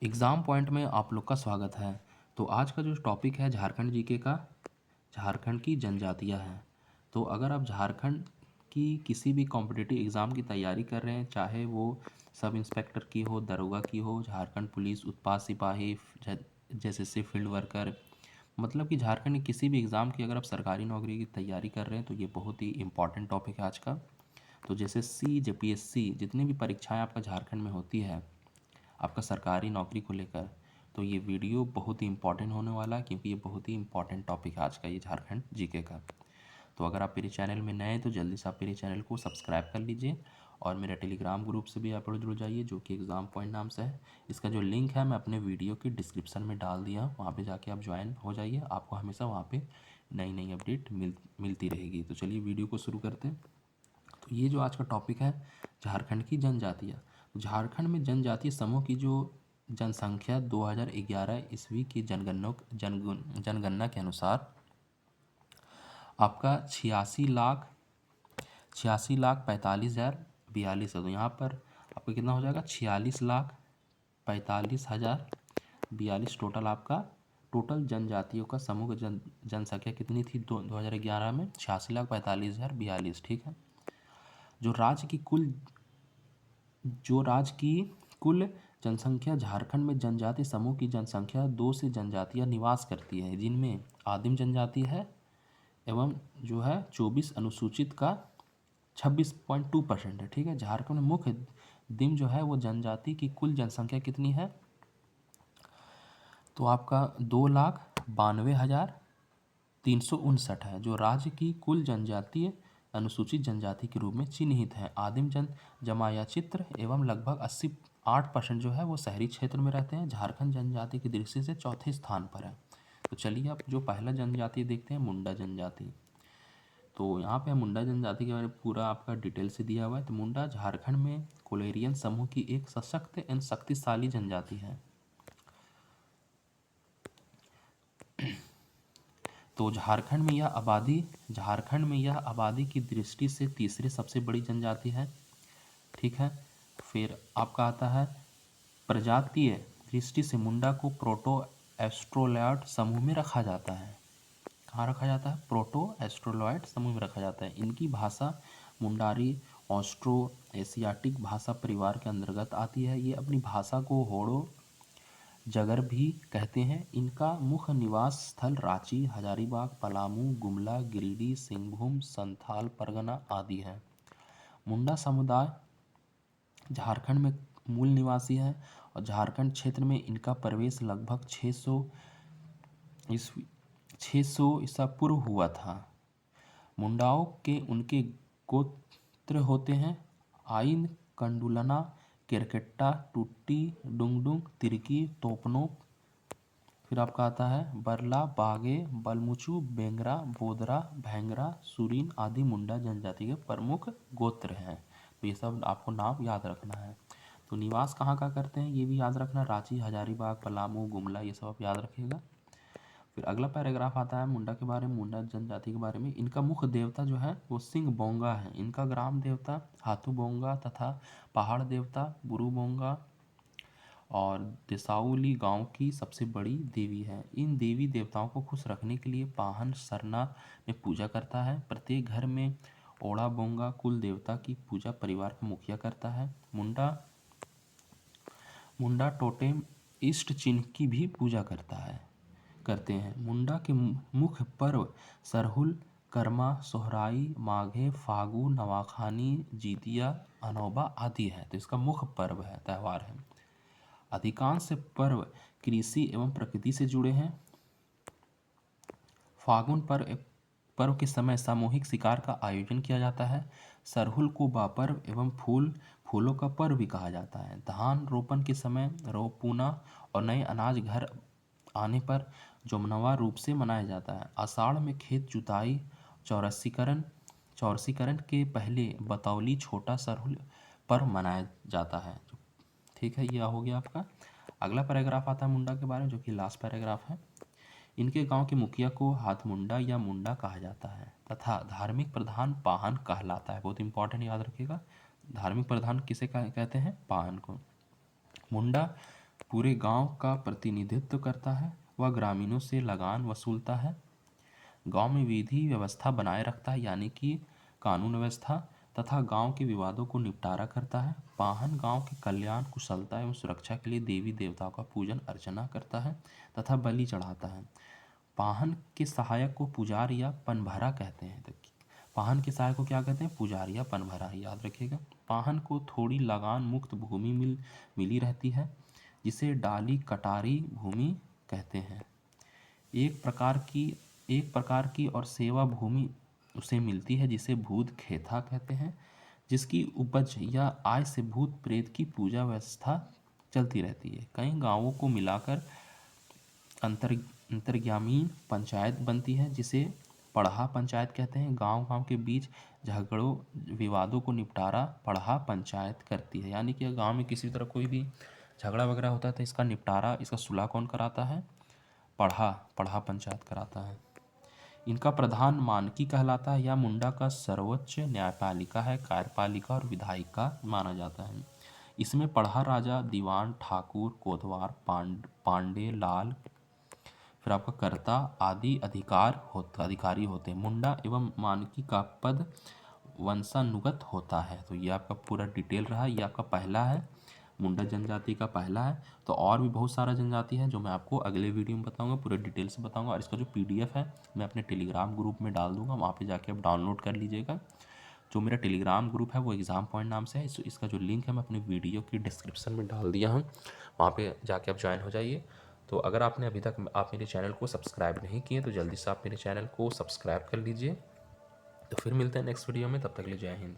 Exam point में आप लोग का स्वागत है। तो आज का जो टॉपिक है झारखंड जीके का, झारखंड की जनजातियाँ हैं। तो अगर आप झारखंड की किसी भी कॉम्पिटिटिव एग्ज़ाम की तैयारी कर रहे हैं, चाहे वो सब इंस्पेक्टर की हो, दरोगा की हो, झारखंड पुलिस, उत्पाद सिपाही, जैसे फील्ड वर्कर, मतलब कि झारखंड की किसी भी एग्ज़ाम की अगर आप सरकारी नौकरी की तैयारी कर रहे हैं तो ये बहुत ही इम्पॉर्टेंट टॉपिक है आज का। तो जैसे सी जेपीएससी जितनी भी परीक्षाएं आपका झारखंड में होती है आपका सरकारी नौकरी को लेकर, तो ये वीडियो बहुत ही इंपॉर्टेंट होने वाला है क्योंकि ये बहुत ही इंपॉर्टेंट टॉपिक है आज का, ये झारखंड जीके का। तो अगर आप मेरे चैनल में नए हैं तो जल्दी से आप मेरे चैनल को सब्सक्राइब कर लीजिए और मेरे टेलीग्राम ग्रुप से भी आप जुड़ जाइए जो कि एग्ज़ाम पॉइंट नाम से है। इसका जो लिंक है मैं अपने वीडियो की डिस्क्रिप्शन में डाल दिया हूँ, वहाँ पे जाके आप ज्वाइन हो जाइए। आपको हमेशा वहाँ पे नई नई अपडेट मिलती रहेगी। तो चलिए वीडियो को शुरू करते हैं। तो ये जो आज का टॉपिक है झारखंड की जनजातियाँ। तो झारखंड में जनजातीय समूह की जो जनसंख्या 2011 ईस्वी की जनगणना के अनुसार आपका 86,45,42 है। तो यहाँ पर आपका कितना हो जाएगा, 46,45,42 टोटल आपका टोटल जनजातियों का समूह का जनसंख्या कितनी थी 2011 में, 86,45,42। ठीक है। जो राज्य की कुल जो राज्य की कुल जनसंख्या झारखंड में जनजाति समूह की जनसंख्या 2 से जनजातियां निवास करती है, जिनमें आदिम जनजाति है एवं जो है 24 अनुसूचित का 26.2% है। ठीक है। झारखंड में मुख्य दिम जो है वो जनजाति की कुल जनसंख्या कितनी है, तो आपका 2,92,359 है, जो राज्य की कुल जनजातीय अनुसूचित जनजाति के रूप में चिन्हित है। आदिम जन जमायाचित्र एवं लगभग 88% जो है वो शहरी क्षेत्र में रहते हैं। झारखंड जनजाति की दृष्टि से चौथे स्थान पर है। तो चलिए आप जो पहला जनजाति देखते हैं, मुंडा जनजाति। तो यहाँ पे मुंडा जनजाति के बारे में पूरा आपका डिटेल से दिया हुआ है। तो मुंडा झारखंड में कोलेरियन समूह की एक सशक्त एवं शक्तिशाली जनजाति है। तो झारखंड में यह आबादी की दृष्टि से तीसरी सबसे बड़ी जनजाति है। ठीक है। फिर आपका आता है प्रजातीय दृष्टि से मुंडा को प्रोटो एस्ट्रोलॉयड समूह में रखा जाता है। कहाँ रखा जाता है, प्रोटो एस्ट्रोलॉयड समूह में रखा जाता है। इनकी भाषा मुंडारी ऑस्ट्रो एशियाटिक भाषा परिवार के अंतर्गत आती है। ये अपनी भाषा को होड़ो जगर भी कहते हैं। इनका मुख्य निवास स्थल रांची, हजारीबाग, पलामू, गुमला, गिरिडीह, सिंहभूम, संथाल परगना आदि है। मुंडा समुदाय झारखंड में मूल निवासी है और झारखंड क्षेत्र में इनका प्रवेश लगभग 600 ईसा पूर्व हुआ था। मुंडाओं के उनके गोत्र होते हैं आइन, कंडुलना, केरकेट्टा, टुट्टी, डुंगडुंग, तिरकी, तोपनो। फिर आपका आता है बरला, बागे, बलमुचू, बेंगरा, बोदरा, भैंगरा, सुरीन आदि मुंडा जनजाति के प्रमुख गोत्र हैं। तो ये सब आपको नाम याद रखना है। तो निवास कहाँ का करते हैं ये भी याद रखना, रांची, हजारीबाग, पलामू, गुमला, ये सब आप याद रखिएगा। फिर अगला पैराग्राफ आता है मुंडा के बारे में, मुंडा जनजाति के बारे में। इनका मुख्य देवता जो है वो सिंह बोंगा है। इनका ग्राम देवता हाथू बोंगा तथा पहाड़ देवता बुरु बोंगा और देसाउली गांव की सबसे बड़ी देवी है। इन देवी देवताओं को खुश रखने के लिए पाहन सरना में पूजा करता है। प्रत्येक घर में ओड़ा बोंगा कुल देवता की पूजा परिवार का मुखिया करता है। मुंडा टोटेम इष्ट चिन्ह की भी पूजा करते हैं। मुंडा के मुख्य पर्व सरहुल, कर्मा, सोहराई, माघे, फागु, नवाखानी, जीतिया, अनोबा आदि है। तो इसका मुख्य पर्व है, त्यौहार है। अधिकांश पर्व कृषि एवं प्रकृति से जुड़े हैं। फागुन पर्व के समय सामूहिक शिकार का आयोजन किया जाता है। सरहुल को बापर्व एवं फूलों का पर्व भी कहा जाता है। धान रोपण के समय रोपुना और नए अनाज घर आने पर जुमनवा रूप से मनाया जाता है। आषाढ़ में खेत जुताई, चौरसीकरण के पहले बतौली छोटा सरहुल पर्व मनाया जाता है। ठीक है, यह हो गया आपका। अगला पैराग्राफ आता है मुंडा के बारे में, जो कि लास्ट पैराग्राफ है। इनके गांव के मुखिया को हाथ मुंडा या मुंडा कहा जाता है तथा धार्मिक प्रधान पाहन कहलाता है। बहुत इंपॉर्टेंट, याद रखिएगा। धार्मिक प्रधान किसे कहते हैं, पाहन को। मुंडा पूरे गांव का प्रतिनिधित्व करता है। वह ग्रामीणों से लगान वसूलता है। गांव में विधि व्यवस्था बनाए रखता है, यानी कि कानून व्यवस्था, तथा गांव के विवादों को निपटारा करता है। पाहन गांव के कल्याण, कुशलता एवं सुरक्षा के लिए देवी देवताओं का पूजन अर्चना करता है तथा बलि चढ़ाता है। पाहन के सहायक को पुजारी या पनभरा कहते हैं। पाहन के सहायक को क्या कहते हैं? पुजारी या पनभरा, याद रखिएगा। पाहन को थोड़ी लगान मुक्त भूमि मिली रहती है, जिसे डाली कटारी भूमि कहते हैं। एक प्रकार की और सेवा भूमि उसे मिलती है, जिसे भूत खेता कहते हैं, जिसकी उपज या आय से भूत प्रेत की पूजा व्यवस्था चलती रहती है। कई गांवों को मिलाकर अंतर्ग्रामीण पंचायत बनती है, जिसे पड़हा पंचायत कहते हैं। गांव-गांव के बीच झगड़ों विवादों को निपटारा पड़हा पंचायत करती है, यानी कि गांव में किसी तरह कोई भी झगड़ा वगैरह होता है तो इसका निपटारा, इसका सुलह कौन कराता है? पड़हा पंचायत कराता है। इनका प्रधान मानकी कहलाता है। यह मुंडा का सर्वोच्च न्यायपालिका है, कार्यपालिका और विधायिका माना जाता है। इसमें पढ़ा राजा, दीवान, ठाकुर, कोतवाल, पांडे, लाल, फिर आपका कर्ता आदि अधिकारी होते हैं। मुंडा एवं मानकी का पद वंशानुगत होता है। तो ये आपका पूरा डिटेल रहा। ये आपका पहला है, मुंडा जनजाति का पहला है। तो और भी बहुत सारा जनजाति है जो मैं आपको अगले वीडियो में बताऊंगा, पूरे डिटेल से बताऊंगा। और इसका जो PDF है मैं अपने टेलीग्राम ग्रुप में डाल दूंगा, वहाँ पे जाके आप डाउनलोड कर लीजिएगा। जो मेरा टेलीग्राम ग्रुप है वो एग्ज़ाम पॉइंट नाम से है। इसका जो लिंक है मैं अपने वीडियो की डिस्क्रिप्शन में डाल दिया हूँ, वहाँ पे जाके आप ज्वाइन हो जाइए। तो अगर आपने अभी तक आप मेरे चैनल को सब्सक्राइब नहीं किए तो जल्दी से आप मेरे चैनल को सब्सक्राइब कर लीजिए। तो फिर मिलते हैं नेक्स्ट वीडियो में, तब तक के लिए जय हिंद।